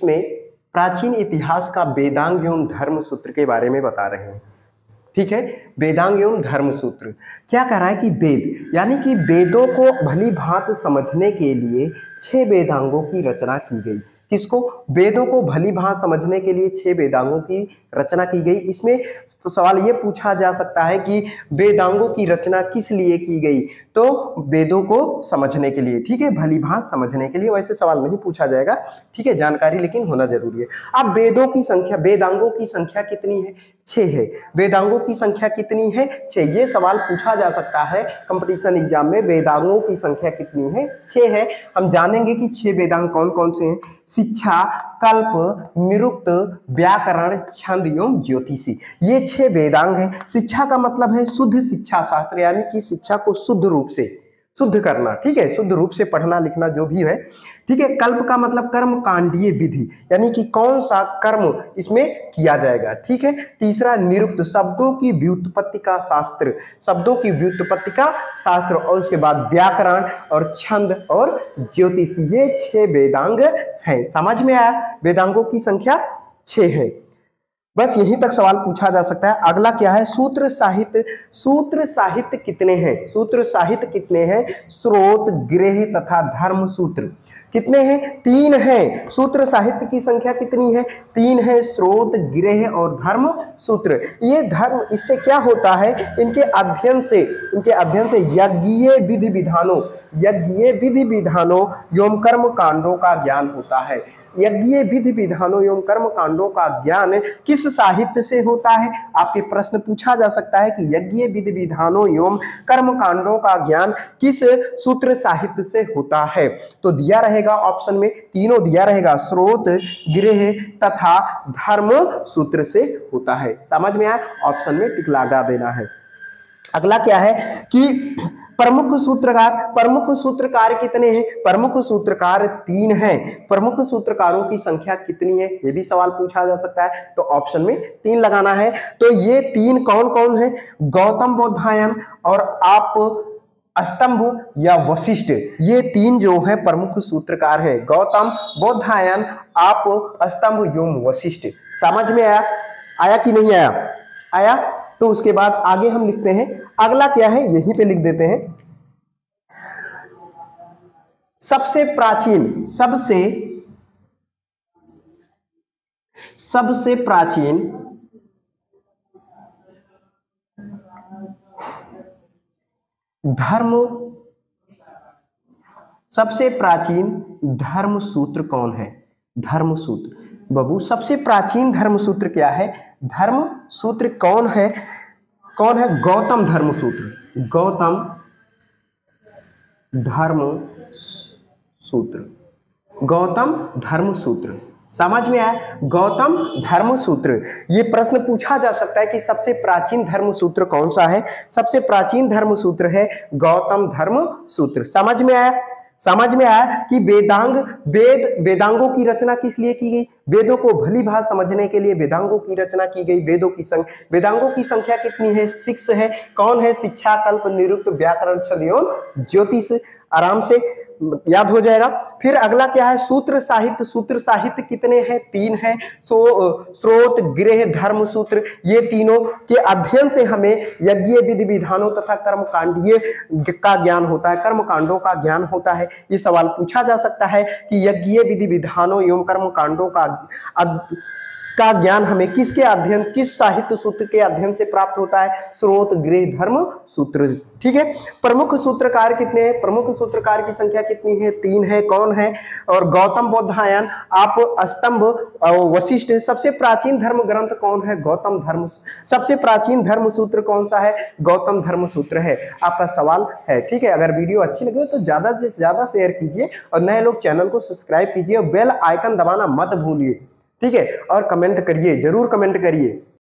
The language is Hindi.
में प्राचीन इतिहास का वेदांग एवं धर्म सूत्र के बारे में बता रहे हैं। ठीक है, वेदांग एवं धर्म सूत्र क्या कह रहा है कि वेद यानी कि वेदों को भली भांति समझने के लिए 6 वेदांगों की रचना की गई। किसको? वेदों को भली भांति समझने के लिए 6 वेदांगों की रचना की गई। इसमें तो सवाल ये पूछा जा सकता है कि वेदांगों की रचना किस लिए की गई? तो वेदों को समझने के लिए, ठीक है, भली भांति समझने के लिए। वैसे सवाल नहीं पूछा जाएगा, ठीक है, जानकारी लेकिन होना जरूरी है। अब वेदों की संख्या, वेदांगों की संख्या कितनी है? 6 है। वेदांगों की संख्या कितनी है? 6। ये सवाल पूछा जा सकता है कंपटीशन एग्जाम में, वेदांगों की संख्या कितनी है? 6 है। हम जानेंगे कि 6 वेदांग कौन कौन से हैं। शिक्षा, कल्प, निरुक्त, व्याकरण, छंद एवं ज्योतिषी, ये 6 वेदांग हैं। शिक्षा का मतलब है शुद्ध शिक्षा शास्त्र, यानी कि शिक्षा को शुद्ध रूप से शुद्ध करना, ठीक है, शुद्ध रूप से पढ़ना लिखना जो भी है, ठीक है। कल्प का मतलब कर्म कांडीय विधि, यानी कि कौन सा कर्म इसमें किया जाएगा, ठीक है। तीसरा निरुक्त, शब्दों की व्युत्पत्ति का शास्त्र, शब्दों की व्युत्पत्ति का शास्त्र। और उसके बाद व्याकरण और छंद और ज्योतिष, ये 6 वेदांग हैं। समझ में आया? वेदांगों की संख्या 6 है। बस यहीं तक सवाल पूछा जा सकता है। अगला क्या है? सूत्र साहित्य। सूत्र साहित्य कितने हैं? सूत्र साहित्य कितने हैं? स्रोत, गृह तथा धर्म सूत्र कितने हैं? 3 हैं। सूत्र साहित्य की संख्या कितनी है? 3 है। स्रोत, गृह और धर्म सूत्र। ये धर्म, इससे क्या होता है? इनके अध्ययन से यज्ञीय विधि विधानों एवं कर्म कांडों का ज्ञान होता है। यज्ञीय विधि विधानों एवं कर्म कांडों का ज्ञान किस साहित्य से होता है? आपके प्रश्न पूछा जा सकता है कि यज्ञीय विधि विधानों एवं कर्म कांडों का ज्ञान किस सूत्र साहित्य से होता है? तो दिया रहेगा ऑप्शन में, तीनों दिया रहेगा, स्रोत, गृह तथा धर्म सूत्र से होता है। समझ में आया? ऑप्शन में टिक लगा देना है। अगला क्या है कि प्रमुख सूत्रकार कितने हैं? प्रमुख सूत्रकार 3 हैं। प्रमुख सूत्रकारों की संख्या कितनी है? ये भी सवाल पूछा जा सकता है, तो ऑप्शन में 3 लगाना है। तो ये 3 कौन कौन है? गौतम बोधायन और आप स्तंभ या वशिष्ठ, ये 3 जो है प्रमुख सूत्रकार है। गौतम, बोधायन, आप, स्तंभ एवं वशिष्ठ। समझ में आया? आया कि नहीं आया? आया। तो उसके बाद आगे हम लिखते हैं। अगला क्या है? यहीं पे लिख देते हैं। सबसे प्राचीन धर्म सूत्र कौन है? धर्म सूत्र। बाबू, सबसे प्राचीन धर्म सूत्र क्या है? धर्म सूत्र कौन है? गौतम धर्म सूत्र। गौतम धर्म सूत्र। समझ में आया? गौतम धर्म सूत्र। ये प्रश्न पूछा जा सकता है कि सबसे प्राचीन धर्म सूत्र कौन सा है? सबसे प्राचीन धर्म सूत्र है गौतम धर्म सूत्र। समझ में आया? कि वेदांगों की रचना किस लिए की गई? वेदों को भली भांति समझने के लिए वेदांगों की रचना की गई। वेदांगों की संख्या कितनी है? 6 है। कौन है? शिक्षा, कल्प, निरुक्त, व्याकरण, छंद एवं ज्योतिष। आराम से याद हो जाएगा। फिर अगला क्या है? सूत्र साहित्य कितने हैं? 3 है। स्रोत, गृह, धर्म सूत्र, ये तीनों के अध्ययन से हमें यज्ञीय विधि विधानों तथा कर्मकांडीय का ज्ञान होता है, कर्मकांडों का ज्ञान होता है। ये सवाल पूछा जा सकता है कि यज्ञीय विधि विधानों एवं कर्मकांडों का ज्ञान हमें किसके अध्ययन, किस साहित्य सूत्र के अध्ययन से प्राप्त होता है? स्रोत, गृह, धर्म सूत्र। ठीक है। प्रमुख सूत्रकार कितने हैं? प्रमुख सूत्रकार की संख्या कितनी है? 3 है। कौन है? और गौतम बोधायन, आप, स्तंभ, वशिष्ठ। सबसे प्राचीन धर्म ग्रंथ कौन है? गौतम धर्म। सबसे प्राचीन धर्म सूत्र कौन सा है? गौतम धर्म सूत्र है। आपका सवाल है। ठीक है। अगर वीडियो अच्छी लगे तो ज्यादा से ज्यादा शेयर कीजिए और नए लोग चैनल को सब्सक्राइब कीजिए और बेल आइकन दबाना मत भूलिए। ठीक है। और कमेंट करिए, जरूर कमेंट करिए।